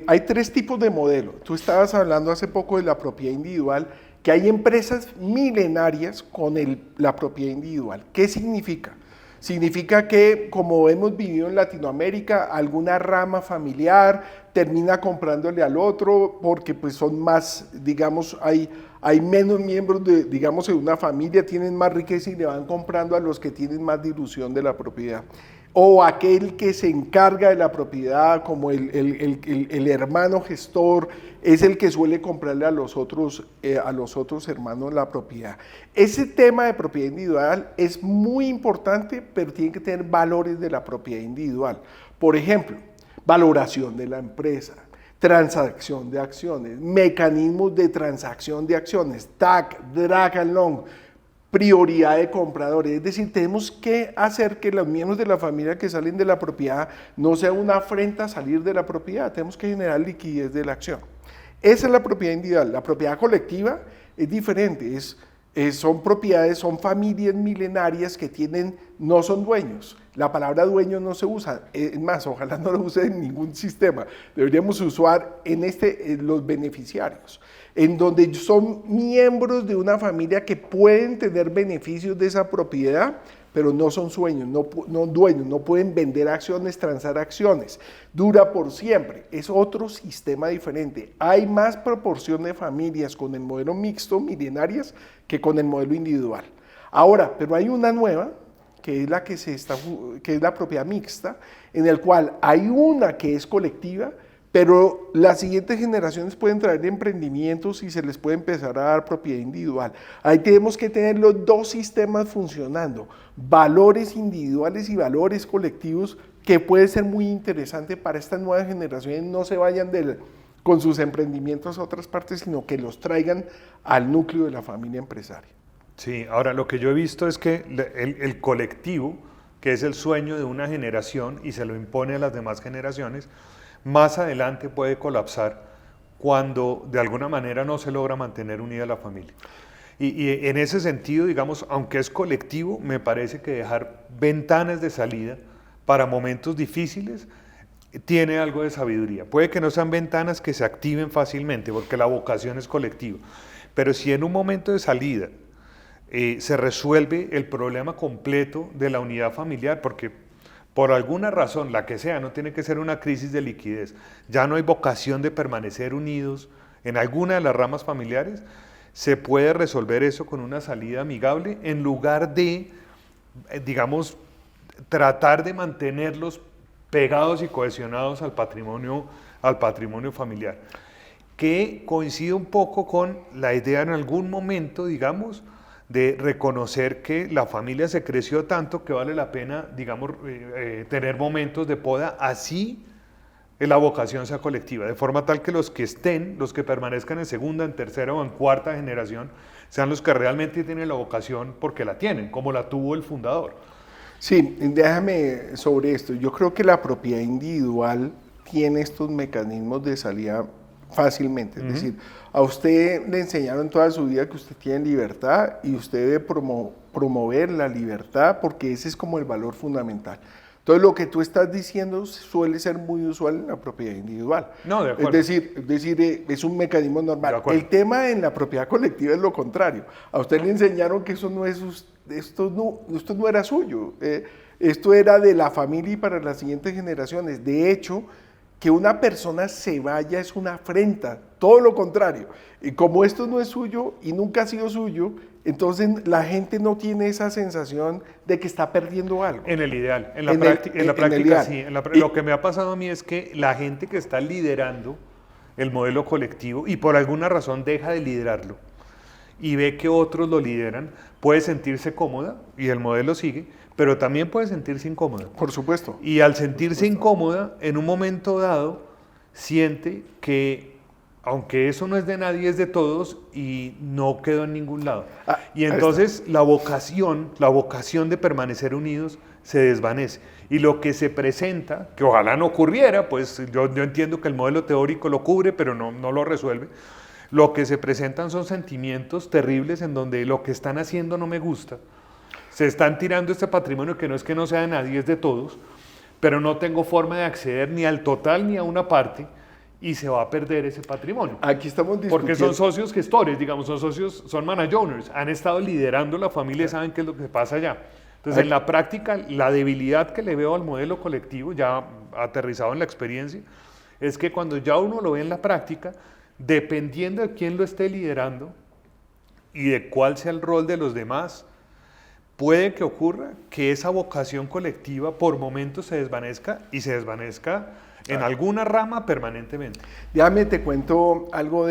hay 3 tipos de modelo. Tú estabas hablando hace poco de la propiedad individual, que hay empresas milenarias con la propiedad individual. ¿Qué significa? Significa que, como hemos vivido en Latinoamérica, alguna rama familiar termina comprándole al otro porque pues son más, digamos, hay menos miembros digamos, en una familia, tienen más riqueza y le van comprando a los que tienen más dilución de la propiedad. O aquel que se encarga de la propiedad, como el hermano gestor, es el que suele comprarle a los otros hermanos la propiedad. Ese tema de propiedad individual es muy importante, pero tiene que tener valores de la propiedad individual. Por ejemplo, valoración de la empresa, transacción de acciones, mecanismos de transacción de acciones, TAC, drag along, prioridad de compradores. Es decir, tenemos que hacer que los miembros de la familia que salen de la propiedad no sea una afrenta salir de la propiedad. Tenemos que generar liquidez de la acción. Esa es la propiedad individual. La propiedad colectiva es diferente. Son propiedades, son familias milenarias que no son dueños. La palabra dueño no se usa. Es más, ojalá no lo use en ningún sistema. Deberíamos usar en los beneficiarios, en donde son miembros de una familia que pueden tener beneficios de esa propiedad, pero no son dueños, no pueden vender acciones, transar acciones, dura por siempre, es otro sistema diferente. Hay más proporción de familias con el modelo mixto, milenarias, que con el modelo individual. Ahora, pero hay una nueva, que es la propiedad mixta, en el cual hay una que es colectiva, pero las siguientes generaciones pueden traer emprendimientos y se les puede empezar a dar propiedad individual. Ahí tenemos que tener los 2 sistemas funcionando, valores individuales y valores colectivos, que puede ser muy interesante para estas nuevas generaciones. No se vayan con sus emprendimientos a otras partes, sino que los traigan al núcleo de la familia empresaria. Sí, ahora lo que yo he visto es que el colectivo, que es el sueño de una generación y se lo impone a las demás generaciones, más adelante puede colapsar cuando de alguna manera no se logra mantener unida la familia. Y en ese sentido, digamos, aunque es colectivo, me parece que dejar ventanas de salida para momentos difíciles tiene algo de sabiduría. Puede que no sean ventanas que se activen fácilmente, porque la vocación es colectiva, pero si en un momento de salida se resuelve el problema completo de la unidad familiar, porque por alguna razón, la que sea, no tiene que ser una crisis de liquidez, ya no hay vocación de permanecer unidos en alguna de las ramas familiares, se puede resolver eso con una salida amigable en lugar de, digamos, tratar de mantenerlos pegados y cohesionados al patrimonio familiar, que coincide un poco con la idea en algún momento, digamos, de reconocer que la familia se creció tanto que vale la pena, digamos, tener momentos de poda, así la vocación sea colectiva, de forma tal que los que estén, los que permanezcan en segunda, en tercera o en cuarta generación, sean los que realmente tienen la vocación porque la tienen, como la tuvo el fundador. Sí, déjame sobre esto. Yo creo que la propiedad individual tiene estos mecanismos de salida fácilmente. Es decir, a usted le enseñaron toda su vida que usted tiene libertad y usted debe promover la libertad porque ese es como el valor fundamental. Entonces, lo que tú estás diciendo suele ser muy usual en la propiedad individual. No, de acuerdo. Es decir, es un mecanismo normal. El tema en la propiedad colectiva es lo contrario. A usted le enseñaron que eso no es, esto no era suyo. Esto era de la familia y para las siguientes generaciones. De hecho, que una persona se vaya es una afrenta, todo lo contrario. Y como esto no es suyo y nunca ha sido suyo, entonces la gente no tiene esa sensación de que está perdiendo algo. En el ideal, en la práctica sí. Lo que me ha pasado a mí es que la gente que está liderando el modelo colectivo y por alguna razón deja de liderarlo y ve que otros lo lideran, puede sentirse cómoda y el modelo sigue, pero también puede sentirse incómoda. Por supuesto. Y al sentirse incómoda, en un momento dado, siente que, aunque eso no es de nadie, es de todos y no quedó en ningún lado. Y entonces la vocación de permanecer unidos se desvanece. Y lo que se presenta, que ojalá no ocurriera, pues yo entiendo que el modelo teórico lo cubre, pero no lo resuelve. Lo que se presentan son sentimientos terribles en donde lo que están haciendo no me gusta. Se están tirando este patrimonio que no es que no sea de nadie, es de todos, pero no tengo forma de acceder ni al total ni a una parte y se va a perder ese patrimonio. Aquí estamos discutiendo. Porque son socios gestores, digamos, son manage owners, han estado liderando la familia y saben qué es lo que pasa allá. Entonces, en la práctica, la debilidad que le veo al modelo colectivo, ya aterrizado en la experiencia, es que cuando ya uno lo ve en la práctica, dependiendo de quién lo esté liderando y de cuál sea el rol de los demás, puede que ocurra que esa vocación colectiva por momentos se desvanezca y se desvanezca en alguna rama permanentemente. Déjame te cuento algo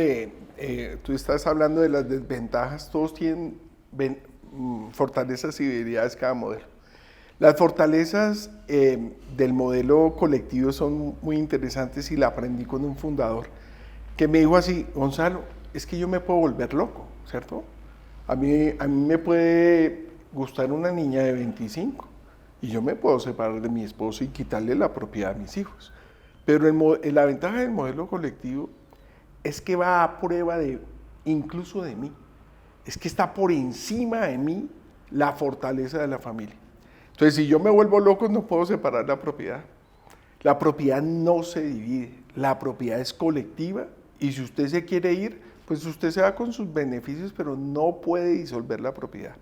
tú estás hablando de las desventajas, todos tienen fortalezas y debilidades cada modelo. Las fortalezas del modelo colectivo son muy interesantes y la aprendí con un fundador que me dijo así: Gonzalo, es que yo me puedo volver loco, ¿cierto? A mí me puede gustar una niña de 25 y yo me puedo separar de mi esposo y quitarle la propiedad a mis hijos. Pero la ventaja del modelo colectivo es que va a prueba incluso de mí. Es que está por encima de mí la fortaleza de la familia. Entonces, si yo me vuelvo loco, no puedo separar la propiedad. La propiedad no se divide, la propiedad es colectiva y si usted se quiere ir, pues usted se va con sus beneficios, pero no puede disolver la propiedad.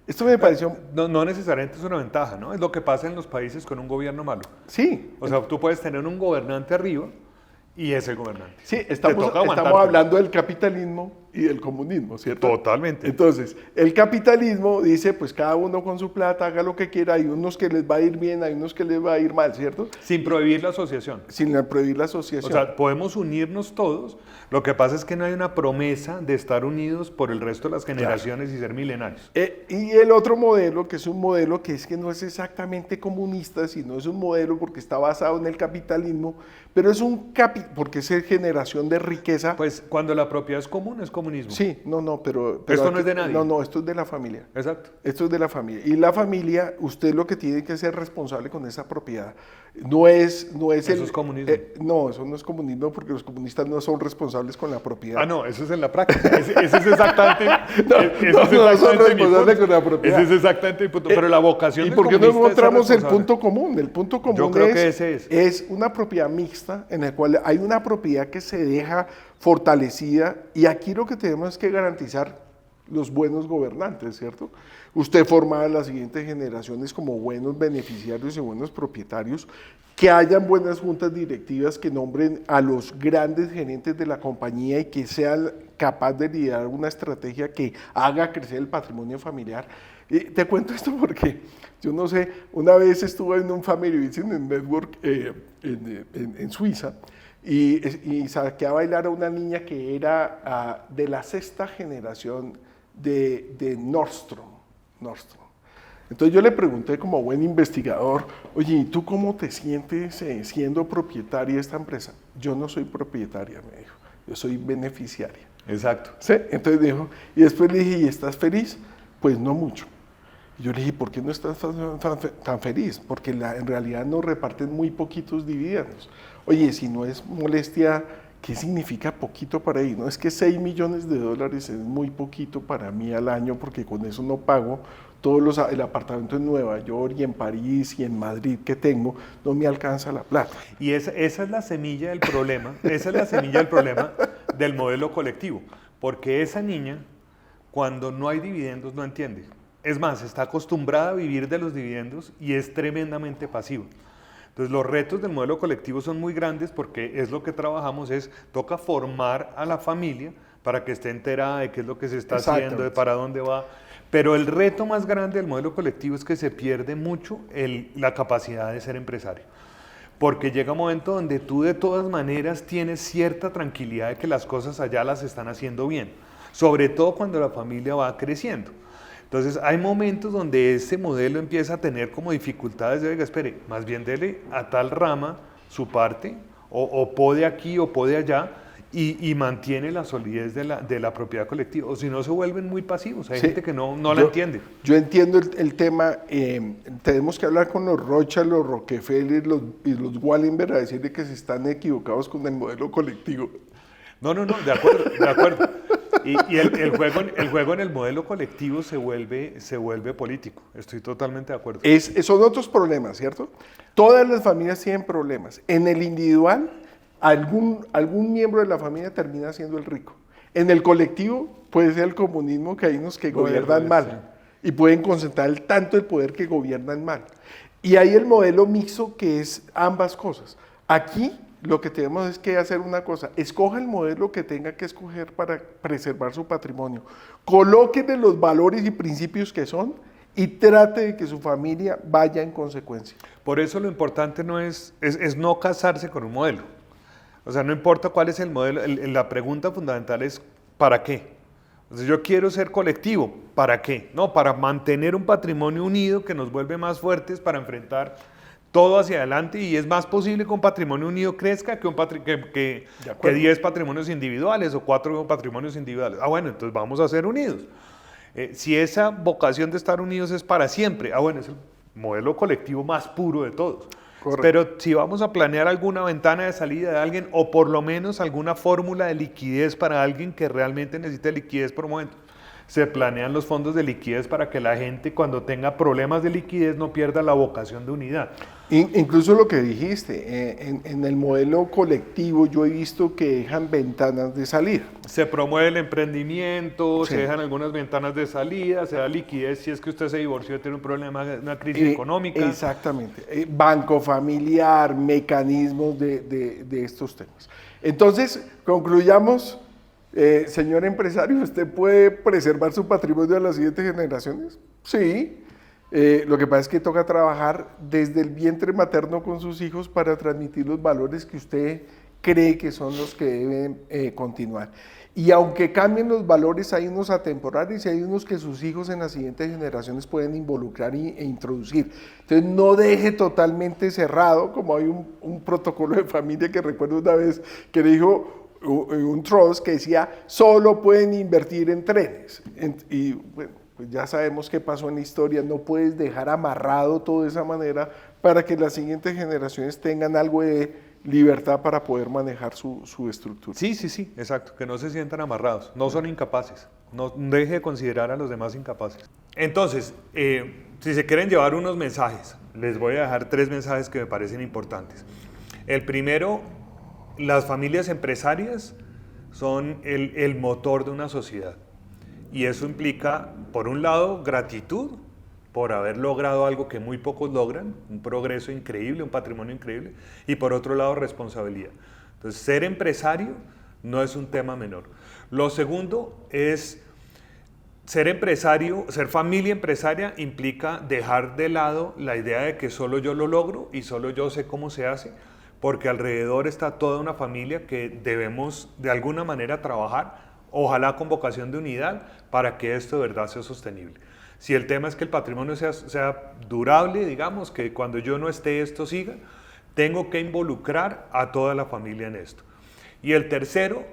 Esto me pareció... No necesariamente es una ventaja, ¿no? Es lo que pasa en los países con un gobierno malo. Sí. O sea, tú puedes tener un gobernante arriba y es el gobernante. Sí, estamos hablando del capitalismo y del comunismo, ¿cierto? Totalmente. Entonces, el capitalismo dice, pues cada uno con su plata haga lo que quiera, hay unos que les va a ir bien, hay unos que les va a ir mal, ¿cierto? Sin prohibir la asociación. Sin prohibir la asociación. O sea, podemos unirnos todos, lo que pasa es que no hay una promesa de estar unidos por el resto de las generaciones y ser milenarios. Y el otro modelo, que es un modelo que no es exactamente comunista, sino es un modelo porque está basado en el capitalismo, pero es porque es generación de riqueza. Pues cuando la propiedad es común, es comunismo. Sí, pero esto no es de nadie. No, esto es de la familia. Exacto. Esto es de la familia. Y la familia, usted lo que tiene que ser responsable con esa propiedad. No es eso es comunismo. No, eso no es comunismo porque los comunistas no son responsables con la propiedad. Ah, no, eso es en la práctica. Ese es exactamente. no son responsables con la propiedad. Ese es exactamente mi punto. Pero la vocación del ¿Y por qué no comunista encontramos el punto común? El punto común Yo creo que ese es una propiedad mixta en la cual hay una propiedad que se deja fortalecida y aquí lo que tenemos es que garantizar los buenos gobernantes, ¿cierto? Usted forma a las siguientes generaciones como buenos beneficiarios y buenos propietarios, que hayan buenas juntas directivas que nombren a los grandes gerentes de la compañía y que sean capaces de liderar una estrategia que haga crecer el patrimonio familiar. Y te cuento esto porque, yo no sé, una vez estuve en un Family Business Network en Suiza y saqué a bailar a una niña que era de la sexta generación de Nordstrom. Entonces yo le pregunté como buen investigador, oye, ¿y tú cómo te sientes siendo propietaria de esta empresa? Yo no soy propietaria, me dijo, yo soy beneficiaria. Exacto. ¿Sí? Entonces dijo, y después le dije, ¿y estás feliz? Pues no mucho. Y yo le dije, ¿por qué no estás tan feliz? Porque en realidad nos reparten muy poquitos dividendos. Oye, si no es molestia, ¿qué significa poquito para ellos? No es que $6 millones es muy poquito para mí al año, porque con eso no pago el apartamento en Nueva York y en París y en Madrid que tengo, no me alcanza la plata. Y esa es la semilla del problema, esa es la semilla del problema del modelo colectivo, porque esa niña, cuando no hay dividendos, no entiende. Es más, está acostumbrada a vivir de los dividendos y es tremendamente pasiva. Entonces los retos del modelo colectivo son muy grandes porque es lo que trabajamos, toca formar a la familia para que esté enterada de qué es lo que se está haciendo, de para dónde va. Pero el reto más grande del modelo colectivo es que se pierde mucho la capacidad de ser empresario. Porque llega un momento donde tú de todas maneras tienes cierta tranquilidad de que las cosas allá las están haciendo bien. Sobre todo cuando la familia va creciendo. Entonces hay momentos donde ese modelo empieza a tener como dificultades de, oiga, espere, más bien dele a tal rama su parte, o pode aquí o pode allá, y mantiene la solidez de la propiedad colectiva, o si no se vuelven muy pasivos, hay gente que no la entiende. Yo entiendo el tema, tenemos que hablar con los Rothschild, los Rockefeller y los Wallenberg a decirle que se están equivocados con el modelo colectivo. No, de acuerdo. Y el juego en el modelo colectivo se vuelve político, estoy totalmente de acuerdo. Son otros problemas, ¿cierto? Todas las familias tienen problemas. En el individual, algún miembro de la familia termina siendo el rico. En el colectivo puede ser el comunismo, que hay unos que gobiernan mal y pueden concentrar tanto el poder que gobiernan mal. Y hay el modelo mixto, que es ambas cosas. Aquí lo que tenemos es que hacer una cosa: escoja el modelo que tenga que escoger para preservar su patrimonio, colóquele los valores y principios que son y trate de que su familia vaya en consecuencia. Por eso lo importante no es no casarse con un modelo. O sea, no importa cuál es el modelo, la pregunta fundamental es ¿para qué? O sea, yo quiero ser colectivo, ¿para qué? No, para mantener un patrimonio unido que nos vuelve más fuertes para enfrentar todo hacia adelante, y es más posible que un patrimonio unido crezca que 10 patrimonios individuales o 4 patrimonios individuales. Ah, bueno, entonces vamos a ser unidos. Si esa vocación de estar unidos es para siempre, bueno, es el modelo colectivo más puro de todos. Correcto. Pero si vamos a planear alguna ventana de salida de alguien, o por lo menos alguna fórmula de liquidez para alguien que realmente necesite liquidez por momento, se planean los fondos de liquidez para que la gente, cuando tenga problemas de liquidez, no pierda la vocación de unidad. Incluso lo que dijiste, en el modelo colectivo yo he visto que dejan ventanas de salida. Se promueve el emprendimiento, sí. Se dejan algunas ventanas de salida, se da liquidez si es que usted se divorció y tiene un problema, una crisis económica. Exactamente. Banco familiar, mecanismos de estos temas. Entonces, concluyamos. Señor empresario, ¿usted puede preservar su patrimonio a las siguientes generaciones? Sí. Lo que pasa es que toca trabajar desde el vientre materno con sus hijos para transmitir los valores que usted cree que son los que deben continuar. Y aunque cambien los valores, hay unos atemporales y hay unos que sus hijos en las siguientes generaciones pueden involucrar e introducir. Entonces no deje totalmente cerrado, como hay un protocolo de familia que recuerdo una vez que le dijo un trust que decía solo pueden invertir en trenes, y bueno, pues ya sabemos qué pasó en la historia. No puedes dejar amarrado todo de esa manera para que las siguientes generaciones tengan algo de libertad para poder manejar su estructura. Sí, exacto, que no se sientan amarrados, no son incapaces, no deje de considerar a los demás incapaces. Entonces, si se quieren llevar unos mensajes, les voy a dejar 3 mensajes que me parecen importantes. El primero: las familias empresarias son el motor de una sociedad, y eso implica, por un lado, gratitud por haber logrado algo que muy pocos logran, un progreso increíble, un patrimonio increíble, y por otro lado, responsabilidad. Entonces, ser empresario no es un tema menor. Lo segundo es, ser empresario, ser familia empresaria implica dejar de lado la idea de que solo yo lo logro y solo yo sé cómo se hace, porque alrededor está toda una familia que debemos de alguna manera trabajar, ojalá con vocación de unidad, para que esto de verdad sea sostenible. Si el tema es que el patrimonio sea durable, digamos, que cuando yo no esté esto siga, tengo que involucrar a toda la familia en esto. Y el tercero,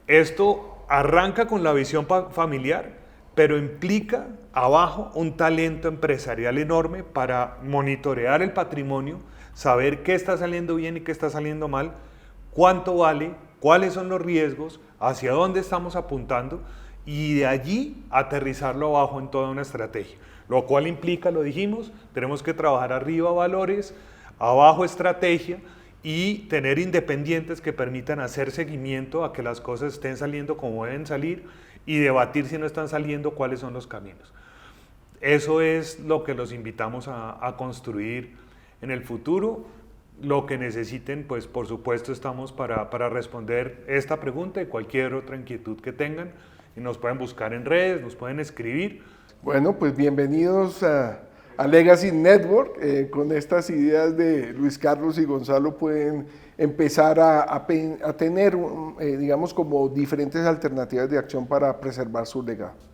esto arranca con la visión familiar, pero implica abajo un talento empresarial enorme para monitorear el patrimonio, saber qué está saliendo bien y qué está saliendo mal, cuánto vale, cuáles son los riesgos, hacia dónde estamos apuntando, y de allí aterrizarlo abajo en toda una estrategia. Lo cual implica, lo dijimos, tenemos que trabajar arriba valores, abajo estrategia, y tener independientes que permitan hacer seguimiento a que las cosas estén saliendo como deben salir y debatir si no están saliendo cuáles son los caminos. Eso es lo que los invitamos a construir en el futuro. Lo que necesiten, pues por supuesto estamos para responder esta pregunta y cualquier otra inquietud que tengan. Y nos pueden buscar en redes, nos pueden escribir. Bueno, pues bienvenidos a Legacy Network. Con estas ideas de Luis Carlos y Gonzalo pueden empezar a tener, digamos, como diferentes alternativas de acción para preservar su legado.